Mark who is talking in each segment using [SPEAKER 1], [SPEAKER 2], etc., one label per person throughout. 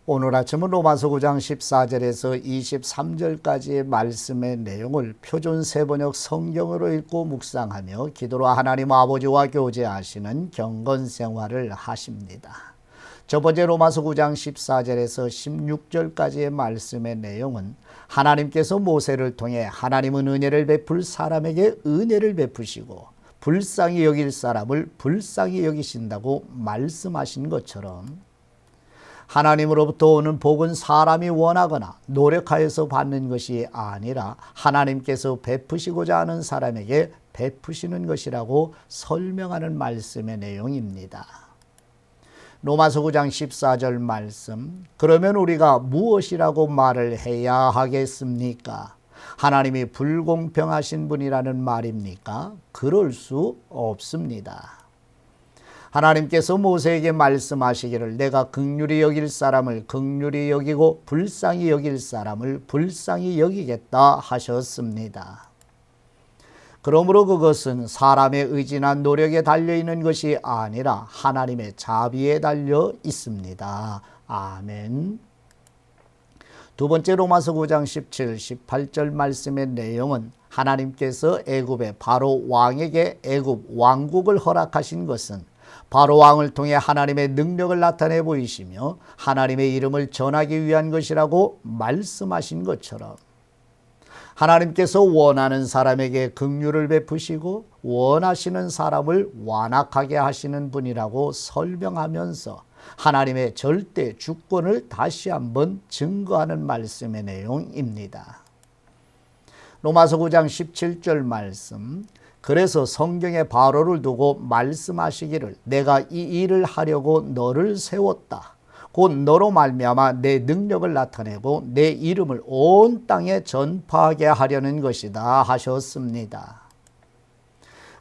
[SPEAKER 1] 오늘 아침은 로마서 9장 14절에서 23절까지의 말씀의 내용을 표준 세번역 성경으로 읽고 묵상하며 기도로 하나님 아버지와 교제하시는 경건 생활을 하십니다. 첫 번째 로마서 9장 14절에서 16절까지의 말씀의 내용은 하나님께서 모세를 통해 하나님은 은혜를 베풀 사람에게 은혜를 베푸시고 불쌍히 여길 사람을 불쌍히 여기신다고 말씀하신 것처럼 하나님으로부터 오는 복은 사람이 원하거나 노력하여서 받는 것이 아니라 하나님께서 베푸시고자 하는 사람에게 베푸시는 것이라고 설명하는 말씀의 내용입니다. 로마서 9장 14절 말씀, 그러면 우리가 무엇이라고 말을 해야 하겠습니까? 하나님이 불공평하신 분이라는 말입니까? 그럴 수 없습니다. 하나님께서 모세에게 말씀하시기를 내가 긍휼히 여길 사람을 긍휼히 여기고 불쌍히 여길 사람을 불쌍히 여기겠다 하셨습니다. 그러므로 그것은 사람의 의지나 노력에 달려있는 것이 아니라 하나님의 자비에 달려 있습니다. 아멘. 두 번째 로마서 9장 17, 18절 말씀의 내용은 하나님께서 애굽의 바로 왕에게 애굽 왕국을 허락하신 것은 바로 왕을 통해 하나님의 능력을 나타내 보이시며 하나님의 이름을 전하기 위한 것이라고 말씀하신 것처럼 하나님께서 원하는 사람에게 긍휼을 베푸시고 원하시는 사람을 완악하게 하시는 분이라고 설명하면서 하나님의 절대 주권을 다시 한번 증거하는 말씀의 내용입니다. 로마서 9장 17절 말씀, 그래서 성경에 바로를 두고 말씀하시기를 내가 이 일을 하려고 너를 세웠다. 곧 너로 말미암아 내 능력을 나타내고 내 이름을 온 땅에 전파하게 하려는 것이다 하셨습니다.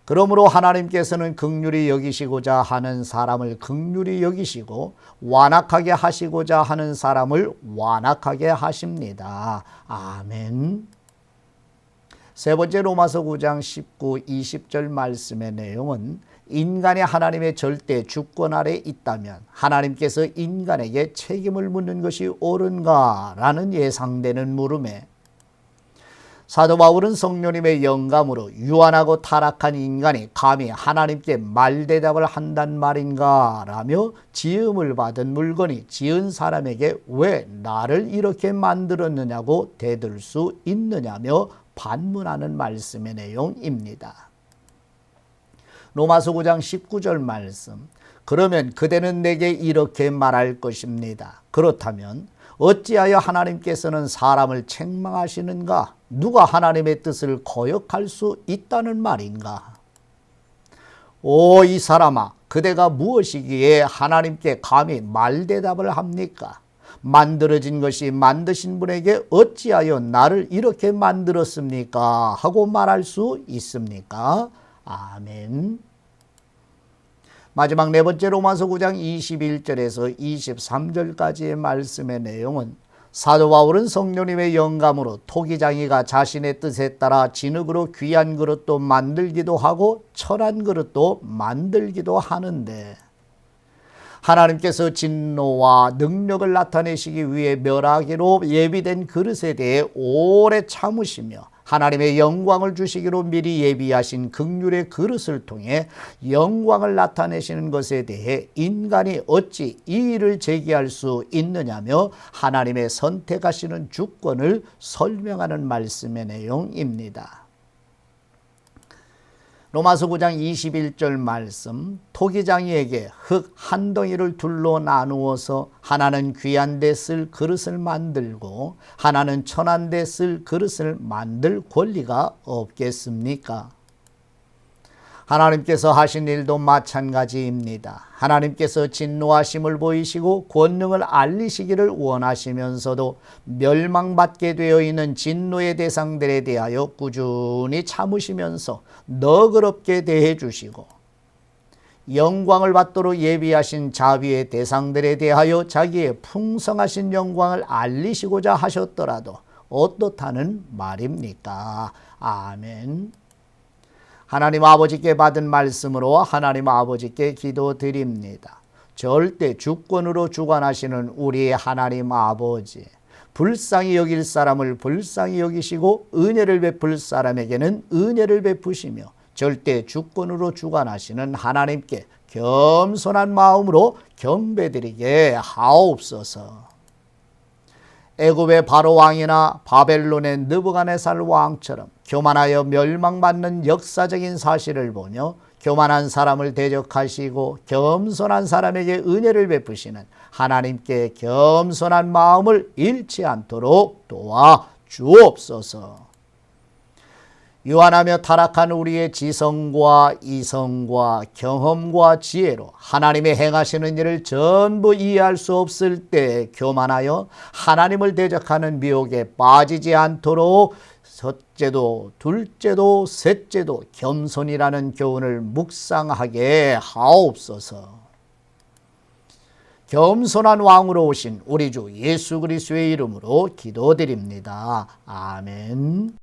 [SPEAKER 1] 그러므로 하나님께서는 긍휼히 여기시고자 하는 사람을 긍휼히 여기시고 완악하게 하시고자 하는 사람을 완악하게 하십니다. 아멘. 세 번째 로마서 9장 19, 20절 말씀의 내용은 인간이 하나님의 절대 주권 아래 있다면 하나님께서 인간에게 책임을 묻는 것이 옳은가라는 예상되는 물음에 사도 바울은 성령님의 영감으로 유한하고 타락한 인간이 감히 하나님께 말대답을 한단 말인가 라며 지음을 받은 물건이 지은 사람에게 왜 나를 이렇게 만들었느냐고 대들 수 있느냐며 반문하는 말씀의 내용입니다. 로마서 9장 19절 말씀, 그러면 그대는 내게 이렇게 말할 것입니다. 그렇다면 어찌하여 하나님께서는 사람을 책망하시는가? 누가 하나님의 뜻을 거역할 수 있다는 말인가? 오, 이 사람아, 그대가 무엇이기에 하나님께 감히 말대답을 합니까? 만들어진 것이 만드신 분에게 어찌하여 나를 이렇게 만들었습니까? 하고 말할 수 있습니까? 아멘. 마지막 네 번째 로마서 9장 21절에서 23절까지의 말씀의 내용은 사도 바울은 성령님의 영감으로 토기장이가 자신의 뜻에 따라 진흙으로 귀한 그릇도 만들기도 하고 천한 그릇도 만들기도 하는데 하나님께서 진노와 능력을 나타내시기 위해 멸하기로 예비된 그릇에 대해 오래 참으시며 하나님의 영광을 주시기로 미리 예비하신 긍휼의 그릇을 통해 영광을 나타내시는 것에 대해 인간이 어찌 이의를 제기할 수 있느냐며 하나님의 선택하시는 주권을 설명하는 말씀의 내용입니다. 로마서 9장 21절 말씀, 토기장이에게 흙 한 덩이를 둘로 나누어서 하나는 귀한 데 쓸 그릇을 만들고 하나는 천한 데 쓸 그릇을 만들 권리가 없겠습니까? 하나님께서 하신 일도 마찬가지입니다. 하나님께서 진노하심을 보이시고 권능을 알리시기를 원하시면서도 멸망받게 되어 있는 진노의 대상들에 대하여 꾸준히 참으시면서 너그럽게 대해 주시고 영광을 받도록 예비하신 자비의 대상들에 대하여 자기의 풍성하신 영광을 알리시고자 하셨더라도 어떻다는 말입니까? 아멘. 하나님 아버지께 받은 말씀으로 하나님 아버지께 기도드립니다. 절대 주권으로 주관하시는 우리 하나님 아버지, 불쌍히 여길 사람을 불쌍히 여기시고 은혜를 베풀 사람에게는 은혜를 베푸시며 절대 주권으로 주관하시는 하나님께 겸손한 마음으로 경배드리게 하옵소서. 애굽의 바로 왕이나 바벨론의 느부갓네살 왕처럼 교만하여 멸망받는 역사적인 사실을 보며 교만한 사람을 대적하시고 겸손한 사람에게 은혜를 베푸시는 하나님께 겸손한 마음을 잃지 않도록 도와 주옵소서. 유한하며 타락한 우리의 지성과 이성과 경험과 지혜로 하나님의 행하시는 일을 전부 이해할 수 없을 때 교만하여 하나님을 대적하는 미혹에 빠지지 않도록 첫째도 둘째도 셋째도 겸손이라는 교훈을 묵상하게 하옵소서. 겸손한 왕으로 오신 우리 주 예수 그리스도의 이름으로 기도드립니다. 아멘.